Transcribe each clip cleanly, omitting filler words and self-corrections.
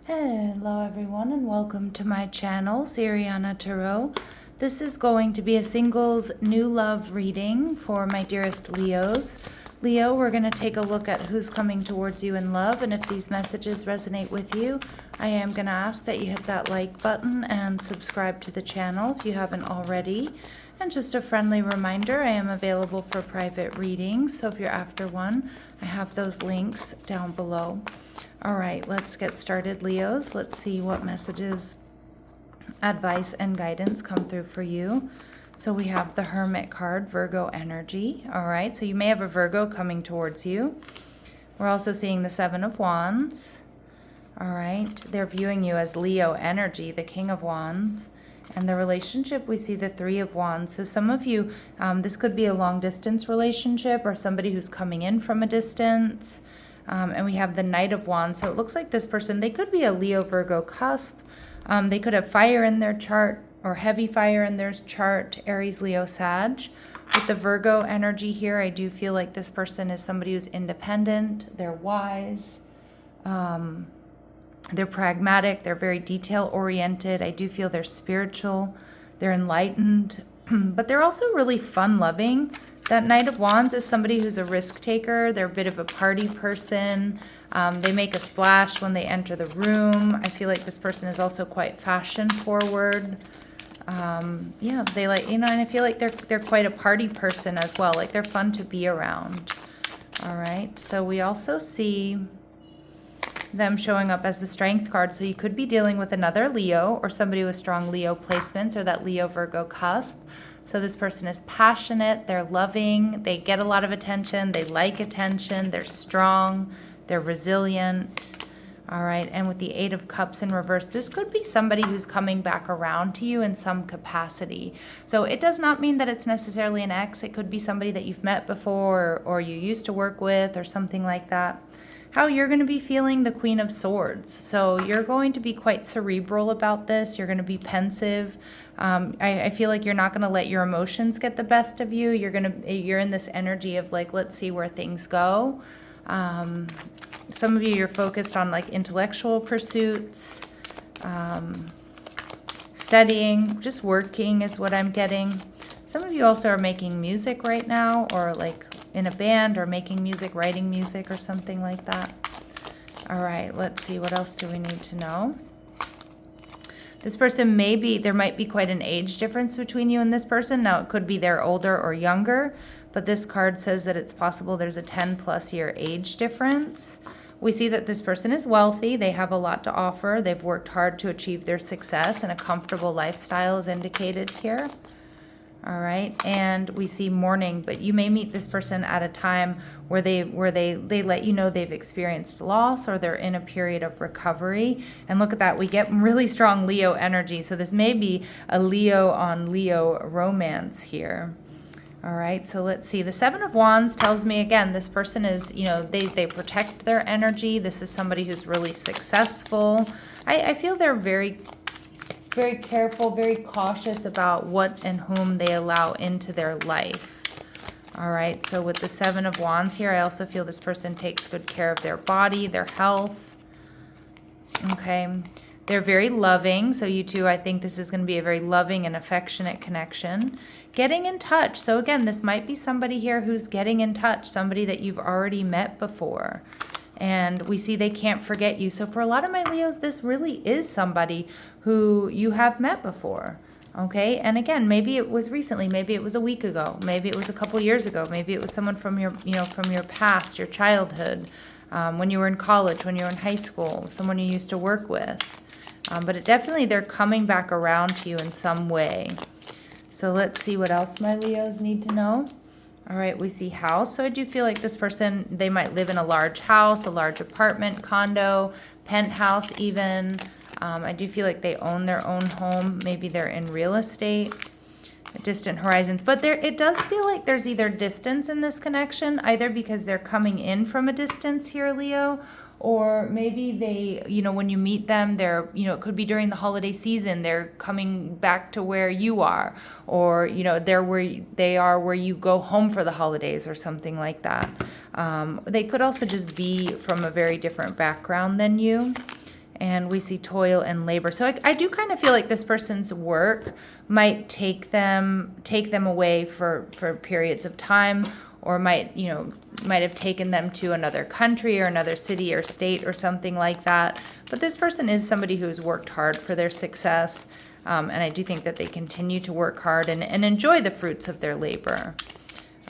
Hello everyone and welcome to my channel, Sirianatarot. This is going to be a singles new love reading for my dearest Leos. Leo, we're going to take a look at who's coming towards you in love, and if these messages resonate with you, I am going to ask that you hit that like button and subscribe to the channel if you haven't already. And just a friendly reminder, I am available for private readings, so if you're after one, I have those links down below. All right, let's get started, Leos. Let's see what messages, advice, and guidance come through for you. So we have the Hermit card, Virgo energy. All right, so you may have a Virgo coming towards you. We're also seeing the Seven of Wands. All right, they're viewing you as Leo energy, the King of Wands. And the relationship, we see the Three of Wands. So some of you, this could be a long distance relationship or somebody who's coming in from a distance. And we have the Knight of Wands. So it looks like this person, they could be a Leo Virgo cusp. They could have fire in their chart or heavy fire in their chart, Aries, Leo, Sag. With the Virgo energy here, I do feel like this person is somebody who's independent. They're wise. They're pragmatic. They're very detail oriented. I do feel they're spiritual. They're enlightened. But they're also really fun loving. That Knight of Wands is somebody who's a risk taker. They're a bit of a party person. They make a splash when they enter the room. I feel like this person is also quite fashion forward. Yeah, they like, and I feel like they're quite a party person as well. Like they're fun to be around. All right, so we also see them showing up as the Strength card. So you could be dealing with another Leo or somebody with strong Leo placements or that Leo Virgo cusp. So this person is passionate, they're loving, they get a lot of attention, they like attention, they're strong, they're resilient. All right, and with the Eight of Cups in reverse, this could be somebody who's coming back around to you in some capacity. So it does not mean that it's necessarily an ex. It could be somebody that you've met before or you used to work with or something like that. How you're going to be feeling the Queen of Swords. So you're going to be quite cerebral about this. You're going to be pensive. I feel like you're not going to let your emotions get the best of you. You're in this energy of like, let's see where things go. Some of you, you're focused on like intellectual pursuits, studying, just working is what I'm getting. Some of you also are making music right now, or like in a band, or making music, writing music, or something like that. All right, let's see, what else do we need to know? This person there might be quite an age difference between you and this person. Now, it could be they're older or younger, but this card says that it's possible there's a 10+ year age difference. We see that this person is wealthy. They have a lot to offer. They've worked hard to achieve their success, and a comfortable lifestyle is indicated here. All right, and we see mourning, but you may meet this person at a time where they let you know they've experienced loss or they're in a period of recovery. And look at that, we get really strong Leo energy. So this may be a Leo on Leo romance here. All right, so let's see. The Seven of Wands tells me, again, this person is, they protect their energy. This is somebody who's really successful. I feel they're very careful, very cautious about what and whom they allow into their life. All right, so with the Seven of Wands here, I also feel this person takes good care of their body, their health. Okay, they're very loving. So you two, I think this is going to be a very loving and affectionate connection. Getting in touch. So again, this might be somebody here who's getting in touch, somebody that you've already met before. And we see they can't forget you. So for a lot of my Leos, this really is somebody who you have met before. Okay, and again, maybe it was recently, maybe it was a week ago, maybe it was a couple years ago, maybe it was someone from your, from your past, your childhood, when you were in college, when you were in high school, someone you used to work with. But they're coming back around to you in some way. So let's see what else my Leos need to know. All right, we see house. So I do feel like this person, they might live in a large house, a large apartment, condo, penthouse even. I do feel like they own their own home. Maybe they're in real estate, distant horizons. But it does feel like there's either distance in this connection, either because they're coming in from a distance here, Leo, or maybe they, when you meet them, they're, it could be during the holiday season, they're coming back to where you are, or, they're where they are where you go home for the holidays or something like that. They could also just be from a very different background than you. And we see toil and labor. So I do kind of feel like this person's work might take them away for periods of time, or might have taken them to another country or another city or state or something like that. But this person is somebody who's worked hard for their success. And I do think that they continue to work hard and enjoy the fruits of their labor.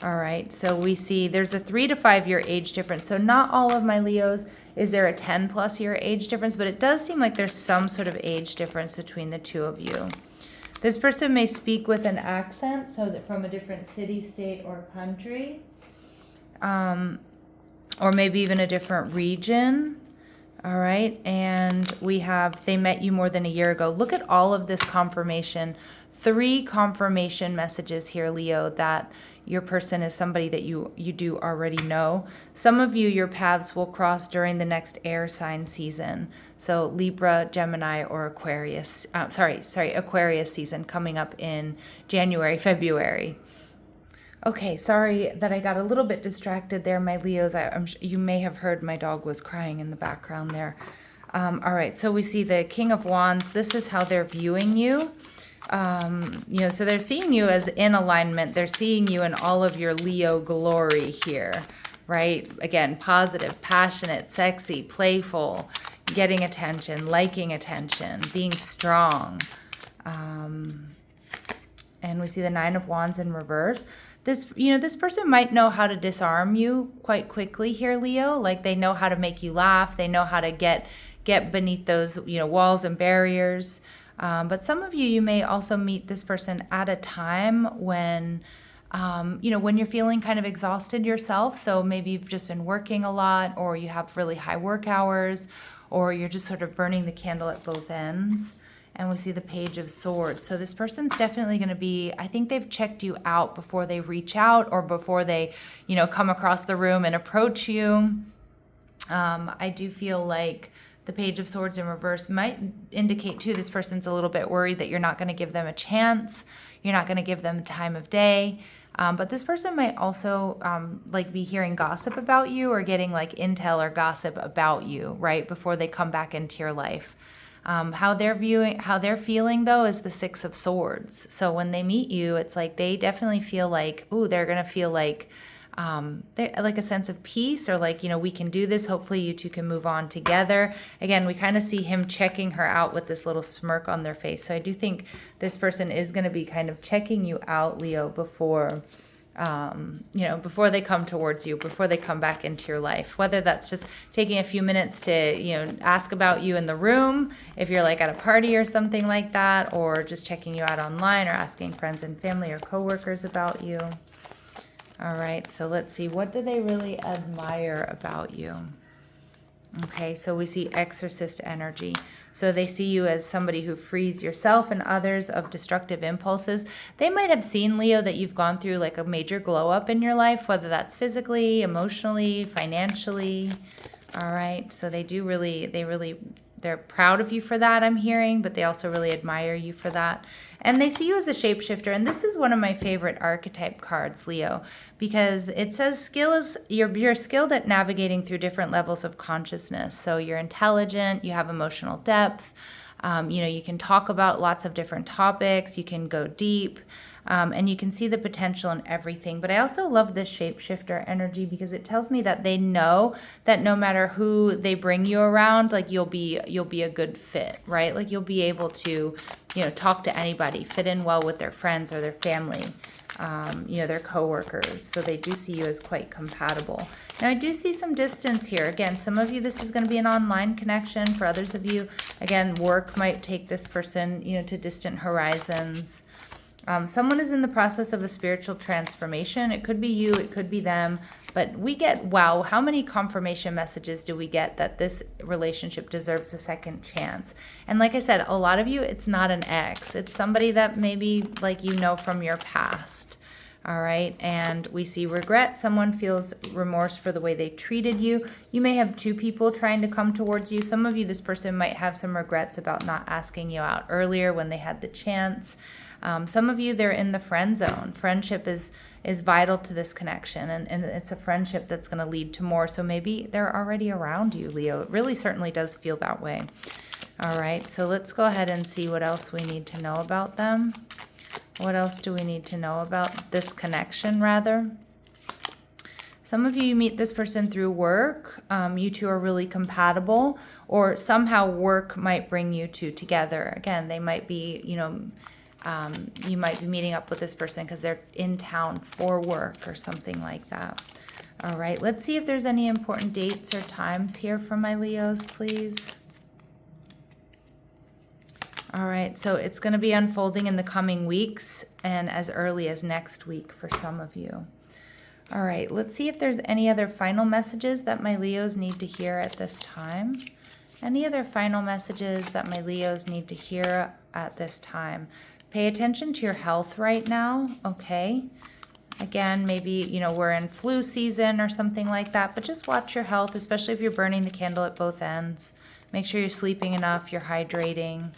All right, so we see there's a 3 to 5 year age difference. So not all of my Leos is there a 10 plus year age difference, but it does seem like there's some sort of age difference between the two of you. This person may speak with an accent, so that from a different city, state, or country, or maybe even a different region. All right, and we have they met you more than a year ago. Look at all of this confirmation. 3 confirmation messages here, Leo, that your person is somebody that you do already know. Some of you, your paths will cross during the next air sign season. So Libra, Gemini, or Aquarius. Aquarius season coming up in January, February. Okay, sorry that I got a little bit distracted there, my Leos. You may have heard my dog was crying in the background there. All right, so we see the King of Wands. This is how they're viewing you. So they're seeing you as in alignment. They're seeing you in all of your Leo glory here, right? Again, positive, passionate, sexy, playful, getting attention, liking attention, being strong. And we see the 9 of Wands in reverse. This person might know how to disarm you quite quickly here, Leo. Like they know how to make you laugh. They know how to get beneath those, walls and barriers. But some of you may also meet this person at a time when, when you're feeling kind of exhausted yourself. So maybe you've just been working a lot, or you have really high work hours, or you're just sort of burning the candle at both ends. And we see the Page of Swords. So this person's definitely going to be, I think they've checked you out before they reach out, or before they, come across the room and approach you. I do feel like the Page of Swords in reverse might indicate too, this person's a little bit worried that you're not going to give them a chance. You're not going to give them the time of day. But this person might also be hearing gossip about you, or getting like intel or gossip about you right before they come back into your life. How they're feeling though is the 6 of Swords. So when they meet you, it's like they definitely feel like, they're going to feel like like a sense of peace, or like, we can do this. Hopefully you two can move on together. Again, we kind of see him checking her out with this little smirk on their face. So I do think this person is going to be kind of checking you out, Leo, before they come towards you, before they come back into your life. Whether that's just taking a few minutes to, ask about you in the room, if you're like at a party or something like that, or just checking you out online, or asking friends and family or coworkers about you. All right, so let's see. What do they really admire about you? Okay, so we see Exorcist energy. So they see you as somebody who frees yourself and others of destructive impulses. They might have seen, Leo, that you've gone through like a major glow up in your life, whether that's physically, emotionally, financially. All right, so they're proud of you for that, I'm hearing, but they also really admire you for that. And they see you as a shapeshifter. And this is one of my favorite archetype cards, Leo, because it says you're skilled at navigating through different levels of consciousness. So you're intelligent, you have emotional depth, you can talk about lots of different topics, you can go deep. And you can see the potential in everything. But I also love this shapeshifter energy, because it tells me that they know that no matter who they bring you around, like you'll be a good fit, right? Like you'll be able to, talk to anybody, fit in well with their friends or their family, their coworkers. So they do see you as quite compatible. Now I do see some distance here. Again, some of you, this is going to be an online connection. For others of you, again, work might take this person, to distant horizons. Someone is in the process of a spiritual transformation. It could be you, it could be them, but we get, wow, how many confirmation messages do we get that this relationship deserves a second chance? And like I said, a lot of you, it's not an ex. It's somebody that maybe from your past. All right, and we see regret. Someone feels remorse for the way they treated you. You may have 2 people trying to come towards you. Some of you, this person might have some regrets about not asking you out earlier when they had the chance. Some of you, they're in the friend zone. Friendship is vital to this connection, and it's a friendship that's going to lead to more. So maybe they're already around you, Leo. It really certainly does feel that way. All right, so let's go ahead and see what else we need to know about them. What else do we need to know about this connection, rather? Some of you meet this person through work. You two are really compatible, or somehow work might bring you two together. Again, they might be, you might be meeting up with this person because they're in town for work or something like that. All right, let's see if there's any important dates or times here for my Leos, please. All right, so it's going to be unfolding in the coming weeks and as early as next week for some of you. All right, let's see if there's any other final messages that my Leos need to hear at this time. Any other final messages that my Leos need to hear at this time? Pay attention to your health right now, okay? Again, maybe, we're in flu season or something like that, but just watch your health, especially if you're burning the candle at both ends. Make sure you're sleeping enough, you're hydrating.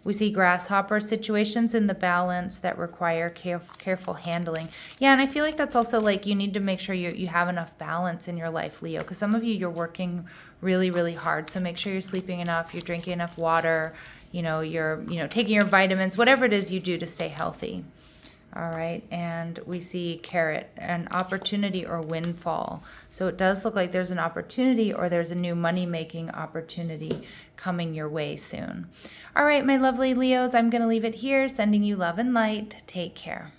We see grasshopper situations in the balance that require careful handling. Yeah, and I feel like that's also like you need to make sure you have enough balance in your life, Leo, because some of you're working really, really hard. So make sure you're sleeping enough, you're drinking enough water, you're taking your vitamins, whatever it is you do to stay healthy. All right, and we see carrot, an opportunity or windfall. So it does look like there's an opportunity or there's a new money-making opportunity coming your way soon. All right, my lovely Leos, I'm going to leave it here, sending you love and light. Take care.